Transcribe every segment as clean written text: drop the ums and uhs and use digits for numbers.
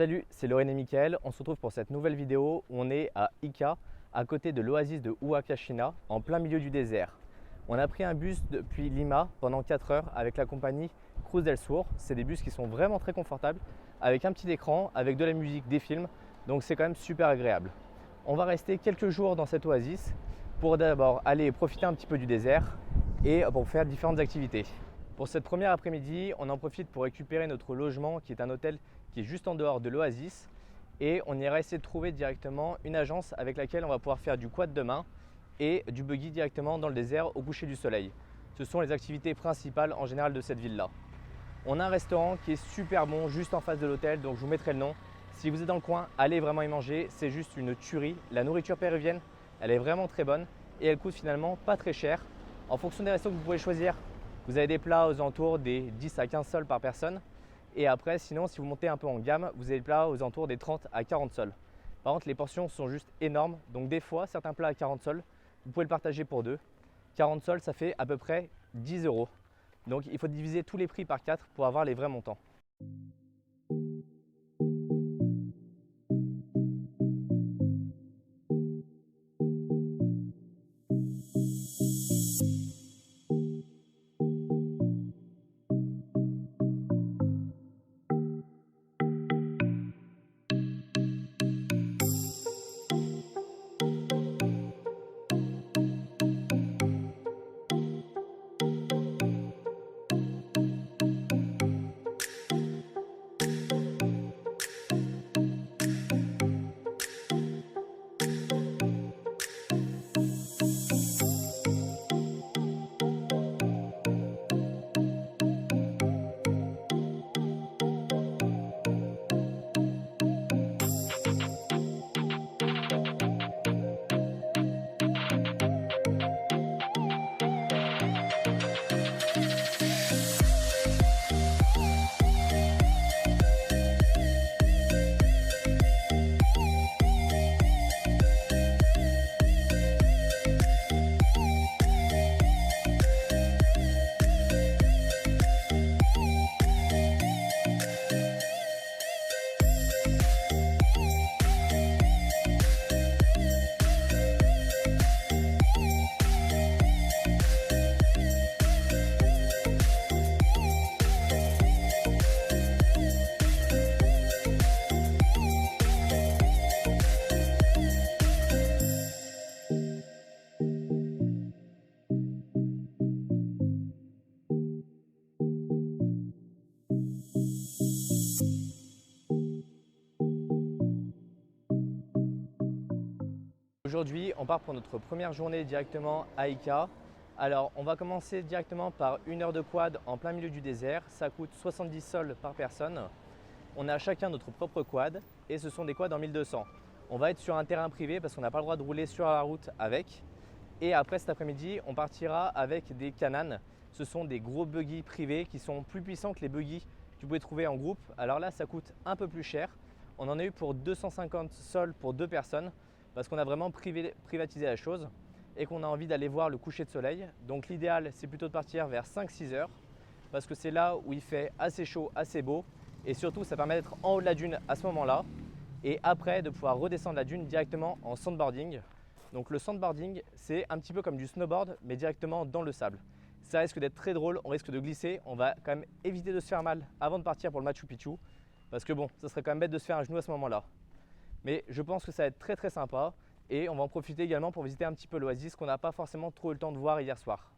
Salut, c'est Lorraine et Mickaël. On se retrouve pour cette nouvelle vidéo où on est à Ica, à côté de l'oasis de Huacachina, en plein milieu du désert. On a pris un bus depuis Lima pendant 4 heures avec la compagnie Cruz del Sur. C'est des bus qui sont vraiment très confortables, avec un petit écran, avec de la musique, des films, donc c'est quand même super agréable. On va rester quelques jours dans cette oasis pour d'abord aller profiter un petit peu du désert et pour faire différentes activités. Pour cette première après-midi, on en profite pour récupérer notre logement qui est un hôtel qui est juste en dehors de l'oasis et on ira essayer de trouver directement une agence avec laquelle on va pouvoir faire du quad de main et du buggy directement dans le désert au coucher du soleil. Ce sont les activités principales en général de cette ville-là. On a un restaurant qui est super bon juste en face de l'hôtel, donc je vous mettrai le nom. Si vous êtes dans le coin, allez vraiment y manger, c'est juste une tuerie. La nourriture péruvienne, elle est vraiment très bonne et elle coûte finalement pas très cher. En fonction des restos que vous pouvez choisir, vous avez des plats aux alentours des 10 à 15 sols par personne. Et après, sinon, si vous montez un peu en gamme, vous avez des plats aux alentours des 30 à 40 sols. Par contre, les portions sont juste énormes. Donc des fois, certains plats à 40 sols, vous pouvez le partager pour deux. 40 sols, ça fait à peu près 10 euros. Donc il faut diviser tous les prix par 4 pour avoir les vrais montants. Aujourd'hui, on part pour notre première journée directement à Ica. Alors, on va commencer directement par 1 heure de quad en plein milieu du désert. Ça coûte 70 sols par personne. On a chacun notre propre quad et ce sont des quads en 1200. On va être sur un terrain privé parce qu'on n'a pas le droit de rouler sur la route avec. Et après cet après-midi, on partira avec des Can-Am. Ce sont des gros buggy privés qui sont plus puissants que les buggy que vous pouvez trouver en groupe. Alors là, ça coûte un peu plus cher. On en a eu pour 250 sols pour 2 personnes parce qu'on a vraiment privatisé la chose et qu'on a envie d'aller voir le coucher de soleil. Donc l'idéal, c'est plutôt de partir vers 5-6 heures parce que c'est là où il fait assez chaud, assez beau et surtout ça permet d'être en haut de la dune à ce moment-là et après de pouvoir redescendre la dune directement en sandboarding. Donc le sandboarding, c'est un petit peu comme du snowboard mais directement dans le sable. Ça risque d'être très drôle, on risque de glisser, on va quand même éviter de se faire mal avant de partir pour le Machu Picchu parce que bon, ça serait quand même bête de se faire un genou à ce moment-là. Mais je pense que ça va être très sympa et on va en profiter également pour visiter un petit peu l'oasis qu'on n'a pas forcément trop eu le temps de voir hier soir.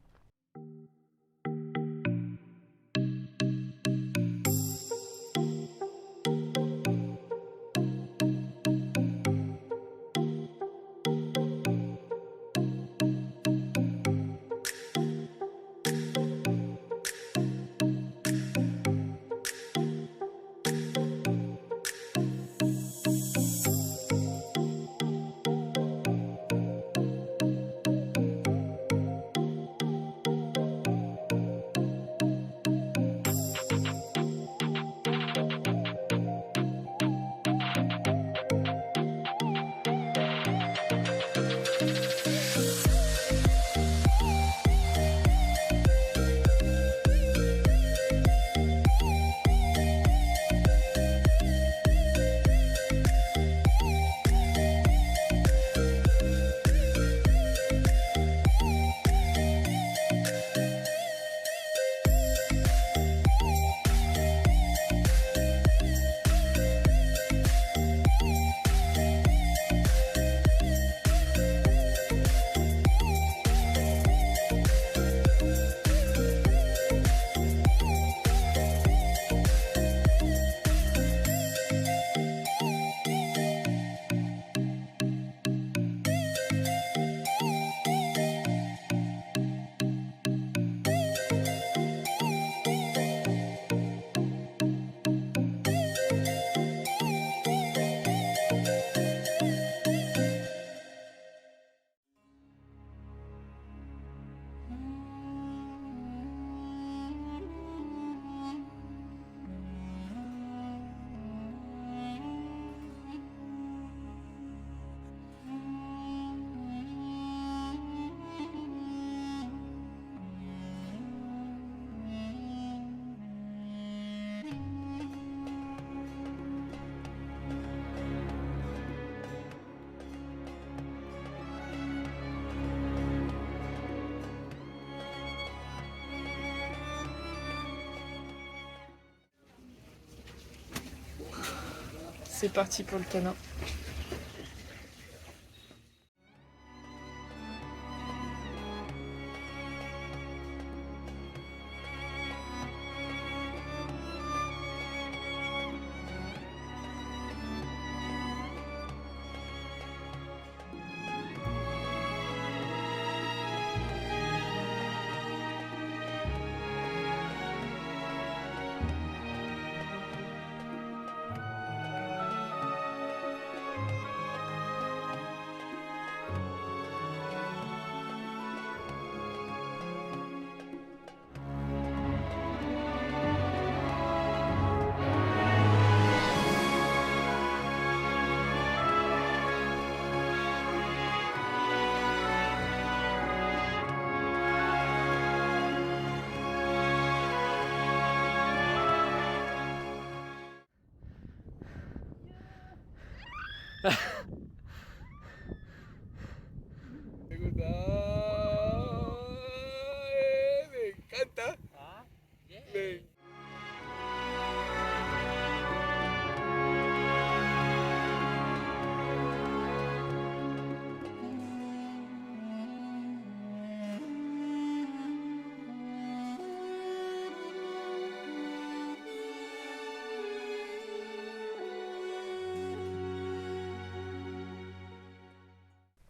c'est parti pour le canin. Me encanta. Me-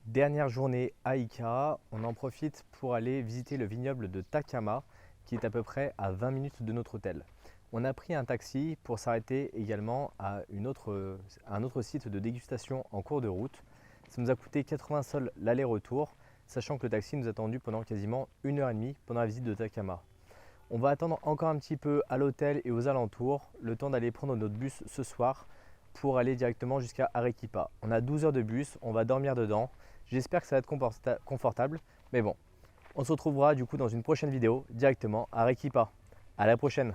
Dernière journée à Ica, on en profite pour aller visiter le vignoble de Takama qui est à peu près à 20 minutes de notre hôtel. On a pris un taxi pour s'arrêter également à un autre site de dégustation en cours de route. Ça nous a coûté 80 sols l'aller-retour, sachant que le taxi nous a attendu pendant quasiment 1h30 pendant la visite de Takama. On va attendre encore un petit peu à l'hôtel et aux alentours, le temps d'aller prendre notre bus ce soir pour aller directement jusqu'à Arequipa. On a 12 heures de bus, on va dormir dedans. J'espère que ça va être confortable, mais bon, on se retrouvera du coup dans une prochaine vidéo directement à Arequipa. À la prochaine!